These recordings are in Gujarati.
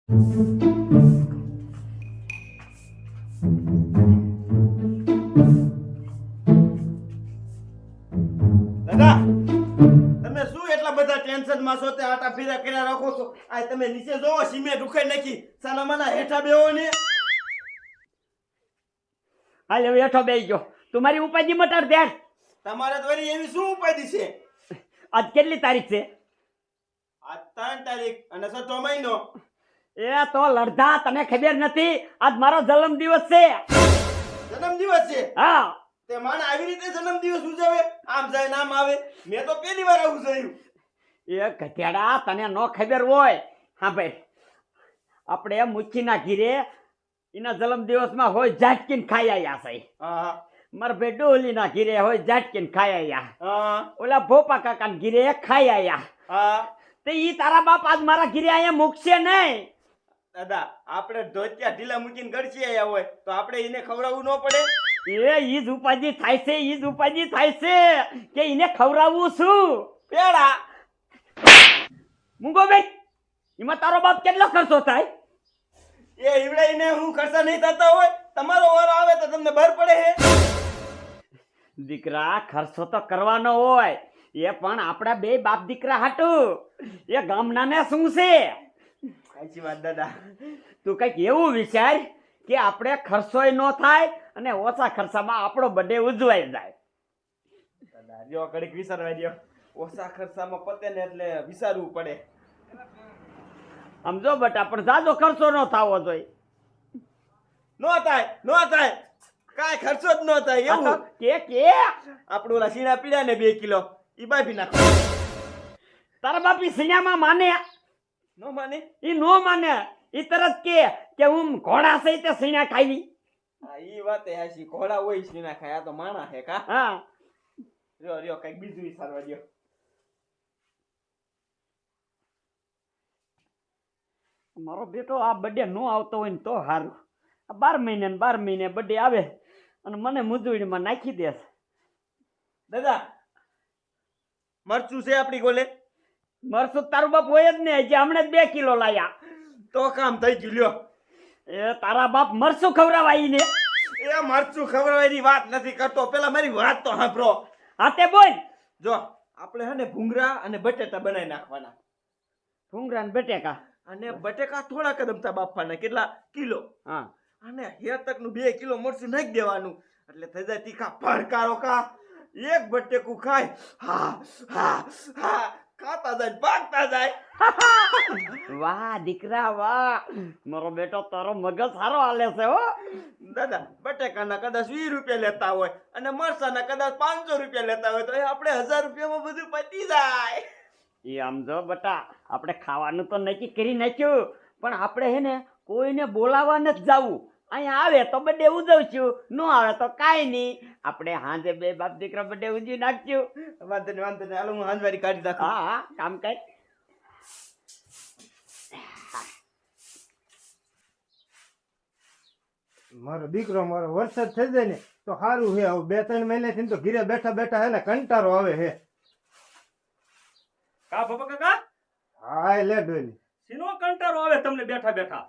દાદા તમે શું એટલા બધા ટેન્શન માં છો તે આટા ફીરા કર્યા રાખો છો? આ તમે નીચે જોવો સિમેન્ટ ઉખાઈ નાખી સાના માના હેઠા બેહો ને. હાલ હવે હેઠો બેસી ગયો. તમારી ઉપાધિ મટાડ દે. તમારે તો વળી એવી શું ઉપાધિ છે? આજ કેટલી તારીખ છે? આજ 3 તારીખ અને 6 મહિનો. એ તો લડધા, તને ખબર નથી? આજ મારો જન્મદિવસ છે. જન્મદિવસ છે? હા. તે માણ આવી રીતે જન્મદિવસ ઉજવે? આમ જાય નામ આવે? મેં તો પહેલી વાર આવું જોયું. એ ગધેડા, તને નો ખબર હોય? હા ભાઈ, આપણે મુચ્છીના ઘીરે એના જન્મદિવસમાં હોય ઝાટકીને ખાઈ આયા છે. હા મારા ભાઈ ડોલીના ઘીરે હોય ઝાટકીને ખાઈ આયા. હા ઓલા ભોપા કાકાના ઘીરે ખાઈ આયા. હા. તે ઈ તારા બાપ આજ મારા ઘીરે અહીંયા મૂકશે નહીં. દાદા આપણે ધોતિયા ઢીલા મૂકીને ગળચી આયા હોય તો આપણે એને ખવડાવવું ન પડે? એ ઈ જ ઉપાધિ થાય છે, ઈ જ ઉપાધિ થાય છે કે એને ખવડાવવું શું? પેડા મૂંગો ભાઈ, એમાં તારો બાપ કેટલો ખર્ચો થાય? એ ઈવડાઈને હું ખર્ચા નહીં થતા હોય? તમારો વારો આવે તો તમને બર પડે હે? દીકરા, ખર્ચો તો કરવાનો હોય, એ પણ આપણા બે બાપ દીકરા હાટું. એ ગામનાને શું છે? સાચી વાત દાદા. તું કઈક એવું વિચાર કે આપણે ખર્ચોય ન થાય અને ઓછા ખર્ચામાં આપણો બર્થડે ઉજવાઈ જાય. દાદા જો કડીક વિચારવા દ્યો. ઓછા ખર્ચામાં પતે ને એટલે વિચારવું પડે. સમજો બટા, પણ જાજો ખર્ચો ન થવો જોઈએ. નો થાય કાંઈ ખર્ચો જ ન થાય એવું કે આપણે ઓલા સીણા પીડ્યા ને 2 કિલો ઈ બાફી નાખો. તારા બાપી સિનેમા માને? નો માને? ઈ નો માને. ઈ તરત કે હું ઘોડા સહિત સીણા ખાવી. હા ઈ વાત એ હાચી. ઘોડા હોય સીણા ખાય, આ તો માણા હે કા? હા. રહ્યો કઈક બીજું વિચારવા દ્યો. મારો બેટો આ બર્થડે નો આવતો હોય ને તો સારું. 12 મહિને બર્થડે આવે અને મને મુજવણીમાં નાખી દે. દાદા મરચું છે આપણી ગોલે? મરસું તારું બાપ હોય જ ને, હજી હમણાં જ 2 કિલો લાયા. તો કામ થઈ ગયું લ્યો. એ તારા બાપ મરસું ખવડાવાઈ ને? એ મરચું ખવડાવવાની વાત નથી કરતો, પેલા મારી વાત તો સાંભળો. હા તે બોલ. જો આપણે હે ને ભૂંગળા અને બટેટા બનાવી નાખવાના. ભૂંગળા ને બટેકા? અને બટેકા થોડા કદમતા બાફવાના. કેટલા? કિલો. હા. અને હેતક નું 2 કિલો મરચું નાખી દેવાનું એટલે થઈ જાય તીખા ભડકારો. કા એક બટેકું ખાય હા હા હા ખાતા જાય ભાગતા જાય. વાહ દીકરા વાહ, મારો બેટો તારો મગજ સારો હાલે છે હો. દાદા બટેકાના કદાચ 20 રૂપિયા લેતા હોય અને મરચાના કદાચ 500 રૂપિયા લેતા હોય તો એ આપણે 1000 રૂપિયામાં બધું પતી જાય. એ આમ જો બટા, આપણે ખાવાનું તો નક્કી કરી નાખ્યું, પણ આપણે હે ને કોઈને બોલાવવા નથી જવું. અહીંયા આવે તો બર્થડે ઉજવશું, ન આવે તો કાંઈ નહીં. આપણે હાંજે બે બાપ દીકરા બર્થડે ઉજવી નાખશું. વાંધો નહીં હાલો હું હાંજવારી કાઢી નાખું. હા હા, કામ કર. મારો દીકરો મારો વરસાદ થઈ જાય ને તો સારું છે. હવે 2-3 મહિનાથી તો ઘીરે બેઠા બેઠા હે ને કંટાળો આવે છે. કા બાપા કાકા, હા લે ડોલી, શીનો કંટાળો આવે તમને બેઠા બેઠા?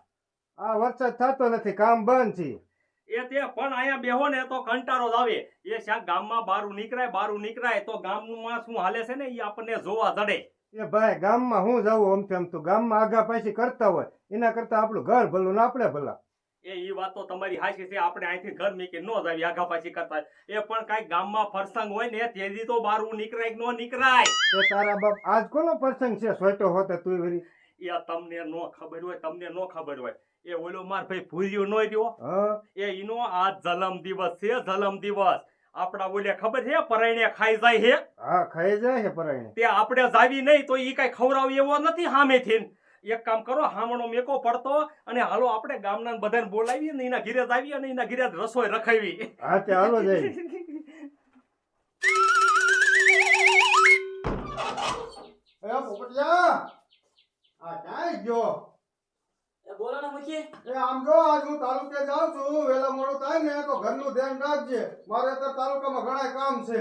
આ વરસાદ થતો નથી, કામ બંધ છે. એ તે પણ અહીંયા બેહો ને તો કંટાળો જ આવે. એ શાક ગામમાં બારું નીકળાય તો ગામમાં શું હાલે છે ને એ આપણને જોવા જડે. એ ભાઈ ગામમાં હું જવું આમથી આમ તો ગામમાં આગા પાછી કરતા હોય એના કરતા આપણું ઘર ભલું ને આપણે ભલા. એ વાત તો તમારી હાચી છે. આપણે અહીંથી ઘર મીકી નો જાવી આગા પાછી કરતા. એ પણ કાંઈ ગામમાં ફરસંગ હોય ને તેથી તો બારું નીકળાય કે નો નીકળાય. તો તારા બાપ આજ કોનો પ્રસંગ છે સોટો હોતે તું વરી? એ તમને નો ખબર હોય. એ ઓલો માર ભાઈ ભૂર્યો નો રહ્યો, હા એ ઈનો આજ જન્મ દિવસ છે. આપડા ઓલે ખબર છે પરાયણે ખાઈ જાય છે. હા ખાઈ જાય છે પરાયણે. તે આપણે જાવી નહીં તો ઈ કઈ ખવડાવી એવો નથી સામેથી. એક કામ કરો, હામણો મેકો પડતો અને હાલો આપણે ગામના બધાને બોલાવીએ ને એના ઘીરે જાવી અને એના ઘીરે રસોઈ રખાવી. હા તે હાલો જઈ. એ પોપટિયા આ ક્યાં ગયો? બોલો ને મુખી. એ આમ જો આજ હું તાલુકે જાઉં છું, વેલા મોડું થાય ને તો ઘરનું ધ્યાન રાખજે. મારે તો તાલુકામાં ઘણા કામ છે.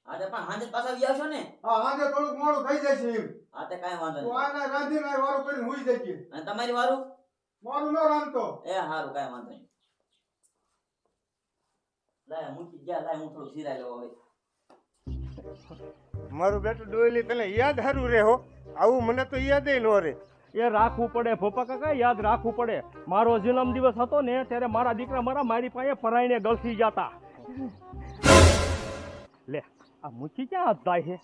આજે પણ હાંજે પાછા આવી આવશો ને? હા આજે થોડુંક મોડું થઈ જાય છે એમ. હા તે કાંઈ વાંધો તો નહીં. આને રાંધીને વારું કરીને હુઈ જઈએ. અને તમારી વારું? મારું ન રાંધતો. એ હારું કાંઈ વાંધો નહીં. લાય મૂકી ગયા, લાય હું થોડું સિરાઈ લઉં હવે. મારું બેટું ડોયલી તને યાદ હારું રે હો, આવું મને તો યાદ ન રે. એ રાખવું પડે ભોપા કાકા, યાદ રાખવું પડે. મારો જન્મ દિવસ હતો ને ત્યારે મારા દીકરા મારી પાસે પરાઈને ગળસી જતા. લે આ મૂકી ક્યાં હાથ જાય છે?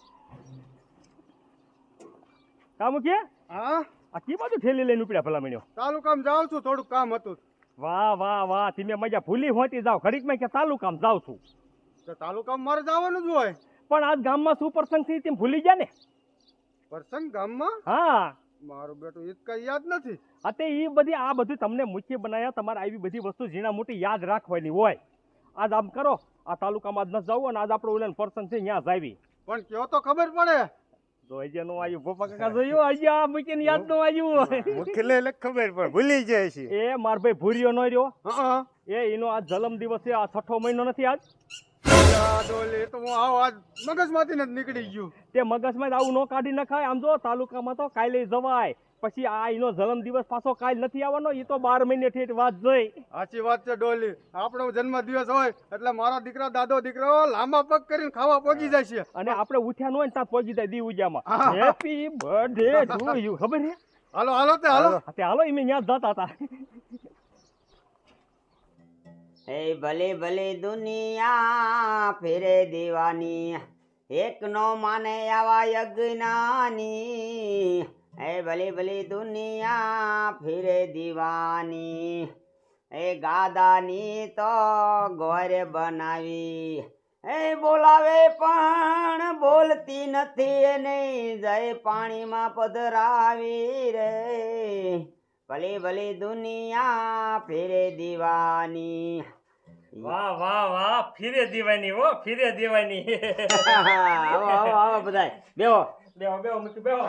કા મૂકીએ? હા, આ કી બાજુ ઠેલી લઈને ઉપડ્યા ભલા મણ્યો? તાલુકામાં જાઉં છું, થોડું કામ હતું. વાહ વાહ વાહ, તમે મજા ભૂલી હોતી જાવ. ઘડીકમાં કે તાલુકામાં જાઉં છું, તો તાલુકામાં મારે જવાનું જ હોય. પણ આજ ગામમાં શું પ્રસંગ છે તેમ ભૂલી ગયા ને? પ્રસંગ ગામમાં? હા મારું બેટું ઈ જ કઈ યાદ નથી. તે એ બધી આ બધું તમને મુખ્ય બનાવ્યા. તમારે આવી બધી વસ્તુ ઝીણા મોટી યાદ રાખવાની હોય. આજ આમ કરો, આ તાલુકામાં આજ ન જવું અને આજ આપણો ઓલા પ્રસંગ છે ત્યાં જાવી. પણ કયો તો ખબર પડે. જોઈજે નો આવ્યું ભોપા કાકા, જોયું આજે આ મૂકીને યાદ નો આવ્યું. મુખલે એટલે ખબર પણ ભૂલી જાય છે. એ માર ભાઈ ભૂર્યો નો રહ્યો. હા, એનો આજ જન્મ દિવસ છે. આ 6ઠો મહિનો નથી આજ? ડોલી તો હું આજ મગજમાંથી જ નીકળી ગયું. તે મગજમાં આવું નો કાઢી નખાય. આમ જો તાલુકામાં તો કાલે જવાય. પછી આ એનો જન્મ દિવસ પાછો કાલ નથી આવવાનો. એ તો 12 મહિને ઠેઠ વાત જોઈ. સાચી વાત છે ડોલી. આપણો જન્મ દિવસ હોય એટલે મારા દીકરા દાદો દીકરો લાંબા પગ કરીને ખાવા પગી જાય છે. અને આપણે ઉઠ્યા ન હોય ને ત્યાં પહોંચી જાય દી ઉજામાં. Happy birthday to you. ખબર છે? હાલો હાલો તે હાલો. હાલો એમ ત્યાં જતા હતા. એ ભલે ભલે દુનિયા ફેરે દીવાની, એક નો માને આવા યજ્ઞાની. એ ભલે ભલે દુનિયા ફેરે દીવાની, એ ગાદાની તો ગોરે બનાવી. એ બોલાવે પણ બોલતી નથી, એને જય પાણીમાં પધરાવી રે. ભલે ભલે દુનિયા ફેરે દીવાની. વાહ વાહ વાહ, ફીરે દીવાની હો, ફીરે દીવાની. આવો આવો આવો બધાય બેહો. બેહો બેહો મૂકી બેહો.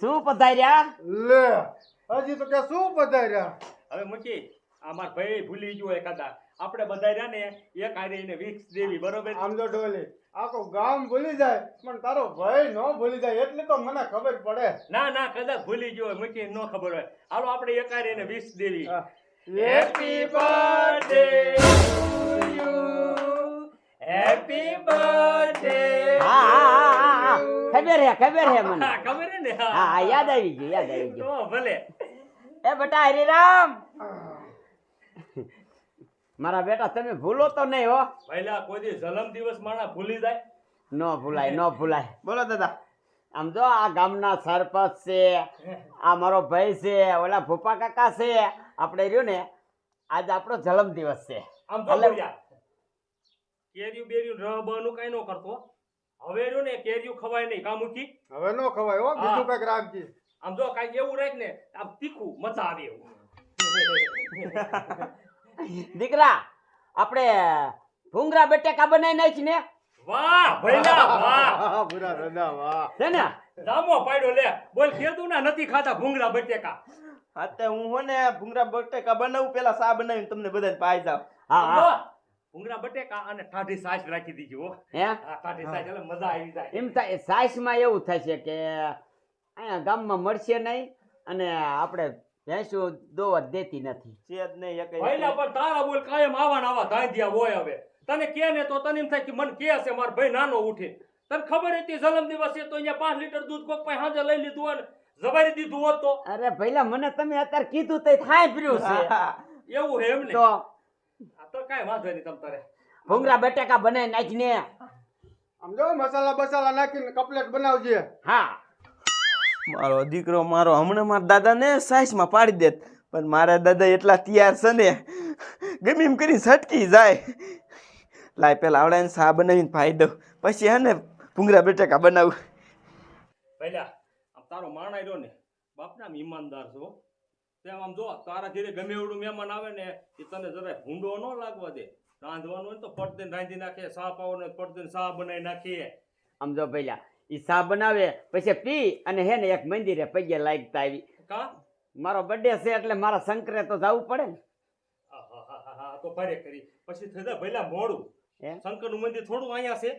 શું પધાર્યા? લે હજી તો કે શું પધાર્યા. હવે મૂકી આ માર ભાઈ ભૂલી ગયો એકાદા. આપણે બધા રહ્યા ને એક આરે એને વિક્સ દેવી, બરોબર? આમ જો ડોલી આખું ગામ ભૂલી જાય પણ તારો ભાઈ ન ભૂલી જાય એટલી તો મને ખબર પડે. ના ના, કદાચ ભૂલી ગયો હોય, મૂકી ન ખબર હોય. હાલો આપણે એક આરે એને Vicks Devi. Happy birthday to you, happy birthday. હા હા હા હા ખબર હે મને. ખબર હે ને? હા હા યાદ આવી ગયું, યાદ આવી ગયું. તો ભલે. એ બેટા હરિરામ, મારા બેટા તમે ભૂલો તો નહીં હો. પહેલા કોઈ દી જન્મ દિવસ માણા ભૂલી જાય? ન ભૂલાય, ન ભૂલાય. બોલો દાદા. આમ જો આ ગામના સરપંચ છે, આ મારો ભાઈ છે, ઓલા ભૂપા કાકા છે, આપણે રહ્યું ને આજ આપણો જન્મ દિવસ છે. આમ તો બોલ્યા કેરીયું બેરીયું રબનું કઈ નો કરતો. હવે રહ્યું ને કેરીયું ખવાય નહીં. કા મૂકી? હવે નો ખવાય હો, બીજું કઈક રાખજે. આમ જો કાંઈક એવું રાખ ને આમ તીખું મજા આવે એવું. દીકરા આપણે ભૂંગરા બટેકા બનાવી નાખી ને. વાહ ભઈલા વાહ, પૂરા દાદા વાહ. છે ને? જામો પાડ્યો લે. બોલ ખેતું ના નથી ખાતા ભૂંગળા બટેકા. હા તે હું હો ને ભૂંગળા બટેકા બનાવું, પેલા સા બનાવીને તમને બધાને પાઈ જાવ. હા આમ હા જો, ભૂંગળા બટેકા અને ટાઢી સાસ રાખી દીધી હો. હે હા ટાઢી સાસ એટલે મજા આવી જાય. એમ થાય સાસમાં એવું થાય છે કે અહીંયા ગામમાં મળશે નહીં અને આપણે ભેંસું દોવા દેતી નથી. છે જ નહીં એક ભઈલા પણ તારા બોલ કાયમ આવા ને આવા ધાંધિયા હોય. હવે તને કે ને તો તને એમ થાય કે મને કે છે મારો ભાઈ નાનો ઉઠે. તને ખબર હતી જન્મ દિવસ છે તો અહીંયા 5 લીટર દૂધ કોક પાસે હાજર લઈ લીધું અને જવારી દીધું હોત તો. અરે ભઈલા મને તમે અત્યારે કીધું તો થાય પીર્યું છે એવું હે એમ ને? તો આ તો કાંઈ વાંધો નહીં તમ તારે. ભૂંગરા બટેકા બનાવી નાખીને. આમ જો મસાલા બસાલા નાખીને કપલેટ બનાવજે. હા મારો દીકરો મારો હમણાં મારા દાદાને સાઈસમાં પાડી દેત, પણ મારા દાદા એટલા તૈયાર છે ને ગમે એમ કરી છટકી જાય. લાય પેલા આવડાને સા બનાવીને પાઈ દઉં, પછી હે ને ભૂંગળા બટેકા બનાવું. પહેલા આમ તારો માણા રહ્યો ને બાપના આમ ઈમાનદાર છો. તેમ આમ જો તારા ઘરે ગમે એવડું મહેમાન આવે ને એ તને જરાય ભૂંડો ન લાગવા દે. રાંધવાનું હોય તો પટ દઈને રાંધી નાખે, સા પાવાનો પટ દઈને સા બનાવી નાખીએ. આમ જો ભઈલા ઈ સા બનાવે પછી પી અને હે ને એક મંદિરે પગે લાગતા આવી. કા મારો બર્થડે છે એટલે મારા શંકરે તો જવું પડે ને. આહાહાહા, તો ભારે કરી પછી થઈ જાય ભઈલા મોડું. હે? શંકરનું મંદિર થોડું અહીંયા છે,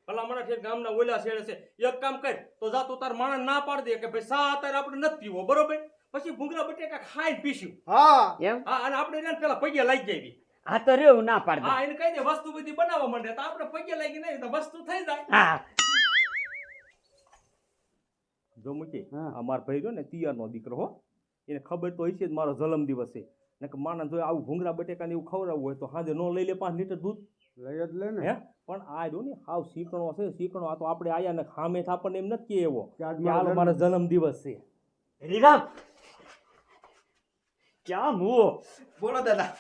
ભલા મને ઠેર ગામના ઓલા શેડે છે. એક કામ કર તો જા તું તાર માણસ ના પાડ દે કે ભાઈ સા અત્યારે આપણે નથી પીવો, બરોબર? પછી ભૂંગળા બટેકા ખાઈને પીશું. હા એમ હા, અને આપણે એને પેલા પગે લાગી જાવી. આ તો રહ્યો ના પાડ દે હા, એને કહી દે વસ્તુ બધી બનાવવા માંડે તો આપણે પગે લાગી નહીં તો વસ્તુ થઈ જાય. હા જો મૂકી હા. આ મારો ભાઈ રહ્યો ને તિયારનો દીકરો હો, એને ખબર તો હશે જ મારો જન્મ દિવસ છે ને કે માણસ જો આવું ભૂંગળા બટેકા ને એવું ખવડાવવું હોય તો સાંજે ન લઈ લે 5 લીટર દૂધ. લઈ જ લે ને હે પણ આ રહ્યો ને હાવ શીકણો છે શીકણો. આ તો આપણે આયા ને ખામે આપણને એમ નથી કે એવો કે આજ કે હાલો મારો જન્મ દિવસ છે. હરીરામ ક્યાં મુઓ બોલો દાદા.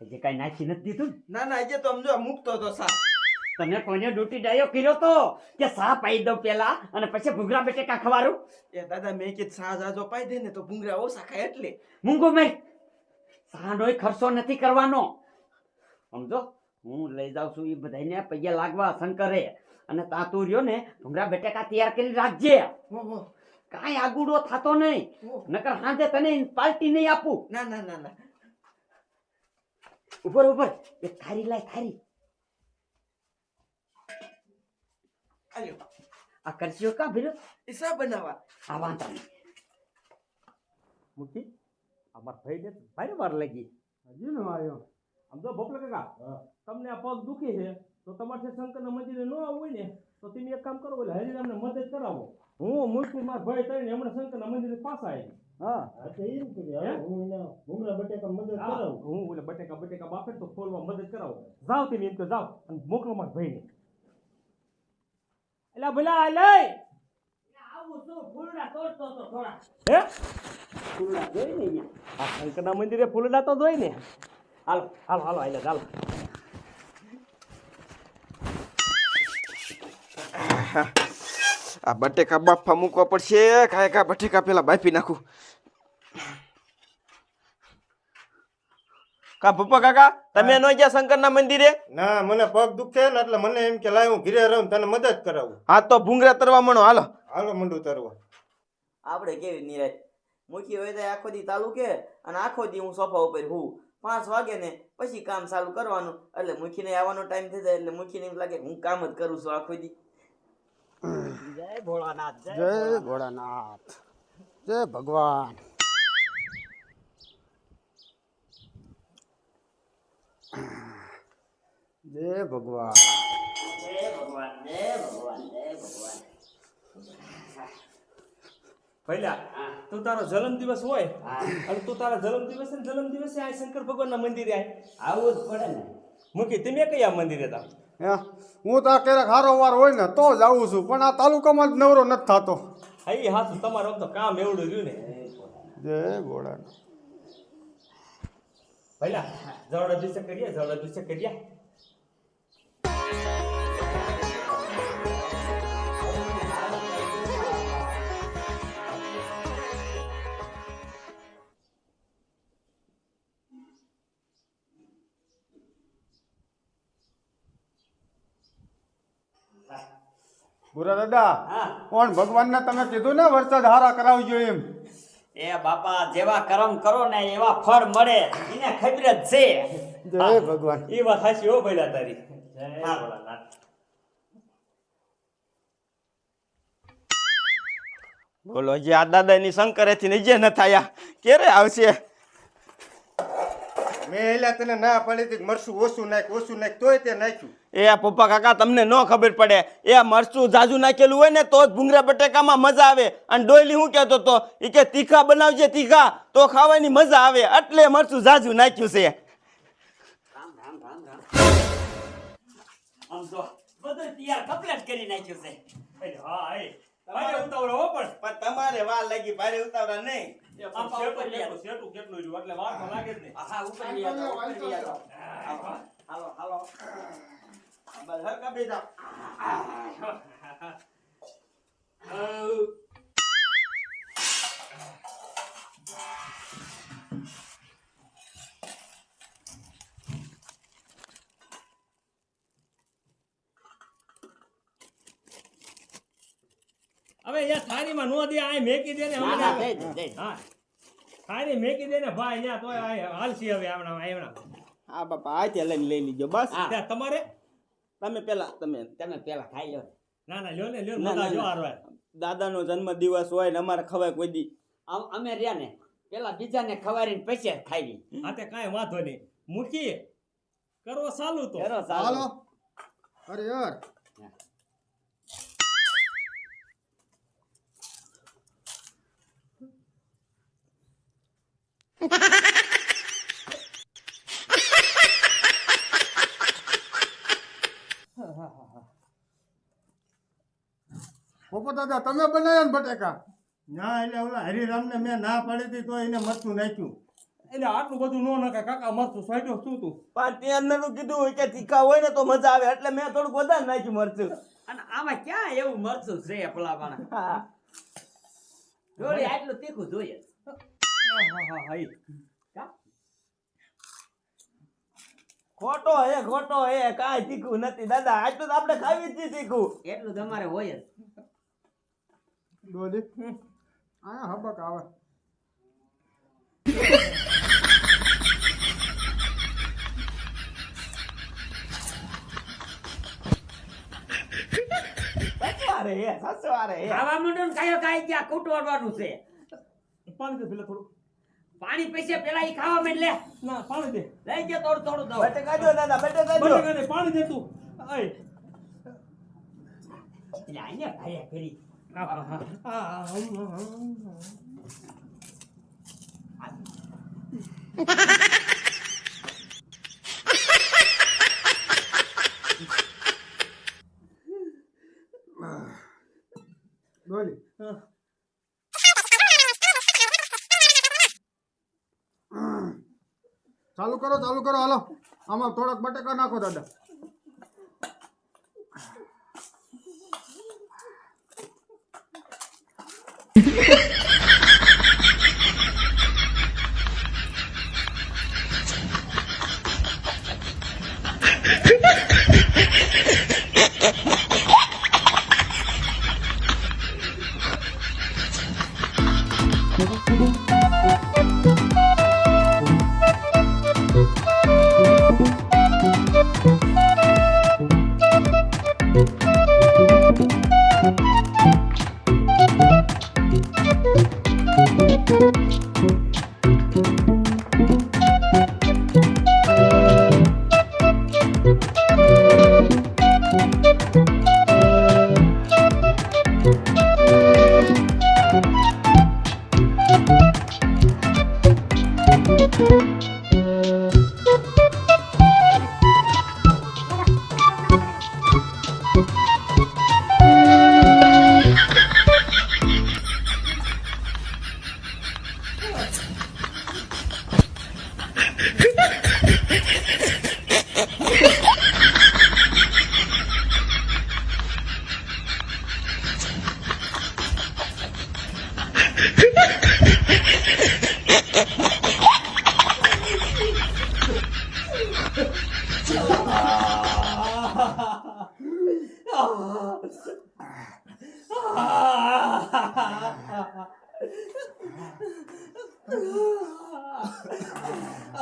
જે કાઈ નાખી નથી દીધું ને? ના ના, હજી તો સમજો મૂકતો તો સા. તમે કોઈને ડૂટી ડાયો કર્યો તો કે સા પાઈ દઉં પેલા અને પછી ભૂંગળા બટેકા ખવારું? એ દાદા મેં કીધું સા જાજો પાઈ દે ને તો ભૂંગળા ઓછા ખાય એટલે. મૂંગો મેં સાંડોય ખર્ચો નથી કરવાનો સમજો. હું લઈ જાઉં છું એ બધાને પૈયા લાગવા શંકરે અને તા તું રહ્યો ને ભૂંગળા બટેકા તૈયાર કરી રાખજે. ઓહો, કાંઈ આગુડો થતો નહીં ઓહો. નકર હાંજે તને પાર્ટી નહીં આપું. ના ના ના ના. ઉપર ઉપર એક થારી લાય થારી. આલ્યો. આ કરશીઓ કા ભીરો એ સા બનાવવા. આ વાંધો નહીં. મૂકી આ મારા ભાઈને ભારે વાર લાગી. હજી નો આવ્યો આમ તો બપલા કાકા તમને આ પગ દુખે છે તો તમારે છે શંકરના મંદિરે ન આવવું હોય ને તો તમે એક કામ કરો એટલે હરિરામને મદદ કરાવો. હું મુશ્કેલ મારા ભાઈ થઈને હમણાં શંકરના મંદિરે પાછા આવી. હા હું ઓલા બટેકા બાપે તો ખોલવા મદદ કરાવો. જાઓ તમે એમ તો જાઓ અને મોકલો મારા ભાઈને. એલા ભલા લઈ આવું તો ફૂલડા તોડતો તો થોડા હે ફૂલડા જોઈ ને અહીંયા. આ શંકરના મંદિરે ફૂલડા તો જોઈ ને. હાલો હાલો હાલો આઈલા ચાલો. આ બટેકા બાફા મૂકવા પડશે. કાંઈ બટેકા પેલા બાફી નાખું. કા પપ્પા કાકા તમે ન ગયા શંકરના મંદિરે? ના મને પગ દુખે ને એટલે મને એમ કે લાય હું ઘરે રહું તને મદદ કરાવું. હા તો ભૂંગળા તરવા મણો હાલો. હાલો મંડું તરવા. આપણે કેવી નિરાત મૂકી હોય તો આખો દી તાલુકે અને આખો દી હું સોફા ઉપર હું 5 વાગે ને પછી કામ ચાલુ કરવાનું એટલે મૂકીને આવવાનો ટાઈમ થઈ જાય એટલે મૂકીને એમ લાગે હું કામ જ કરું છું આખો દી. જય ભોળાનાથ જય ભોળાનાથ જય ભગવાન. જય ભગવાન. જય ભગવાન જય ભગવાન જય ભગવાન. ભઈલા તું તારો જન્મ દિવસ હોય અને તું તારા જન્મ દિવસે આ શંકર ભગવાનના મંદિરે આય. આવું જ પડે ને. મૂકી તમે કયા મંદિરે હતા? હે હું તો આ ક્યારેક હારો વાર હોય ને તો જ આવું છું પણ આ તાલુકામાં જ નવરો નથી થતો. હા એ હાથ તમારો તો કામ એવડું રહ્યું ને. જય ભોળાનાથ. ભઈલા જવડા દિવસે કરીએ. ભૂરા દાદા હા કોણ ભગવાનને તમે કીધું ને વરસાદ હારા કરાવજો એમ. એ બાપા જેવા કર્મ કરો ને એવા ફળ મળે એને ખબર જ છે. જય ભગવાન. એ વાત સાચી હો ભઈલા તારી. જય ભોળાનાથ. બોલો જે આ દાદાની શંકરેથી ને જે ન થયા ક્યારે આવશે? મેં એલા તને ના પાડી હતી કે મરચું ઓછું નાખ તોય તે નાખ્યું. એ પપ્પા કાકા તમને ન ખબર પડે. એ મરચું જાજુ નાખેલું હોય ને તો જ ભૂંગળા બટેકામાં મજા આવે. અને ડોયલી શું કહેતો તો એ કે તીખા બનાવજે તીખા તો ખાવાની મજા આવે એટલે મરચું જાજુ નાખ્યું છે. રામ રામ રામ રામ. આમ તો બધું તૈયાર કમ્પ્લીટ કરી નાખ્યું છે. હા એ ભારે ઉતાવળો હો પણ. તમારે વાર લાગી ભારે ઉતાવળા નહીં. આમ ઉપર લઈ આવો. શેઠું કેટલું રહ્યું એટલે વાર તો લાગે જ ને. હા ઉપર લઈ આવો, ઉપર લઈ આવો. હાલો હાલો બસ હરકા બે જાઓ. હવે યાર થાળીમાં નો દે આ મેકી દે ને ના ના દે દે દે. હા થાળી મેકી દે ને ભાઈ અહીંયા તોય આ હાલસી હવે હમણાં. હા બાપા આથી લઈને લઈ લીજો બસ. હા. ત્યાં તમારે તમે પેલા તમે તમે પેલા ખાઈ લો. ના લ્યો ને ના, બધા ના, જો ના. હારવાર. દાદાનો જન્મ દિવસ હોય ને અમારે ખવાય કોઈ દી અમે રહ્યા ને પેલા બીજાને ખવારીને પછી ખાવી. આ તે કાંઈ વાંધો નહીં મૂકી કરો ચાલુ તો કરો હાલો ચાલો. અરે યાર પોપટ દાદા તમે બનાવ્યા ને બટેકા ના એટલે ઓલા હરિરામને મેં ના પાડી હતી તો એને મરચું નાખ્યું. એટલે આટલું બધું નો નખાય કાકા મરચું સાઈડો શું તું પણ ત્યાં નતું કીધું હોય કે તીખા હોય ને તો મજા આવે એટલે મેં થોડુંક વધારે નાખ્યું મરચું. અને આમાં ક્યાં એવું મરચું છે ભલામણ? જોડી આટલું તીખું જોઈએ. ખોટો હે કાંઈ તીખું નથી દાદા. આટલું તો આપણે ખાવી જ છીએ તીખું. એટલું તમારે હોય જ. ડોલી આયા હબક આવે સસવારે હે સસવારે હે. ખાવા માંડો ને કાયો કાઈ ગયા કૂટવાનું છે. પાણી દે પેલા થોડું પાણી પૈસે પેલા ઈ ખાવા માંડ લે. ના પાણી દે લઈ ગયા થોડું થોડું દઉં. બટેકા જો દાદા બટેકા જો. બટેકા દે પાણી દે તું આય એટલે આને ભાયા કરી. ડોલી ચાલુ કરો હાલો આમાં થોડાક બટેકા નાખો દાદા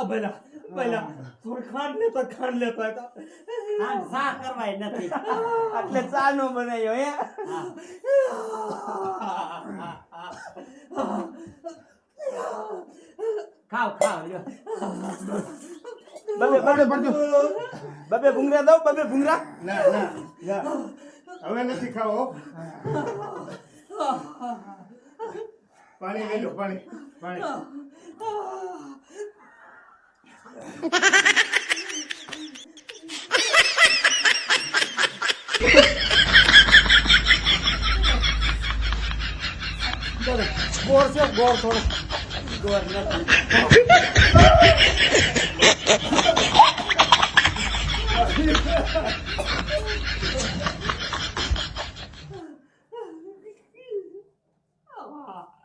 ભલા થોડી ખાંડ લેતો હતા આમ સા કરવાય નથી. એટલે ચા નો બનાવ્યો હે. ખાવ લ્યો. બબે ભૂંગરા દઉં બબે ભૂંગરા. ના ના ના હવે નથી ખાવો પાણી લઈ લો પાણી ગોળ છે ગોળ થોડો ગોર નથી.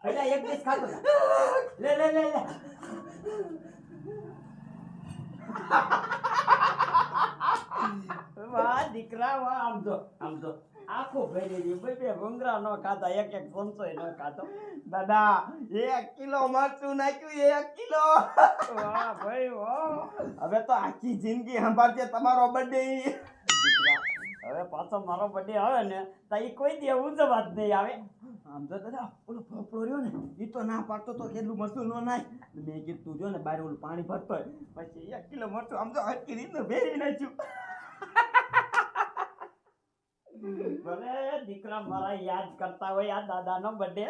એટલે એક પીસ ખાતો જા. લે. વાહ દીકરા વાહ. આમ જો આખું ભરી રહ્યું. બે ભૂંગરા નો ખાતા એક સંસોય નો ખાતો. દાદા 1 કિલો મરચું નાખ્યું 1 કિલો. વાહ ભાઈ વાહ. હવે તો આખી જિંદગી સંભાળશે તમારો બર્થડે. હવે પાછો મારો બર્થડે આવે ને તો એ કોઈ દી ઉજવવા જ નહીં આવે. આમ તો દાદા ઓલો ફફડો રહ્યો ને એ તો ના પાડતો તો કેટલું મરચું ન નાય. મેં કીધું તું જો ને બાર ઓલું પાણી ભરતો હોય પછી 1 કિલો મરચું આમ તો હરકી રીતને ભેરવી નાખ્યું. ભલે દીકરા મારા યાદ કરતા હોય આ દાદાનો બર્થડે.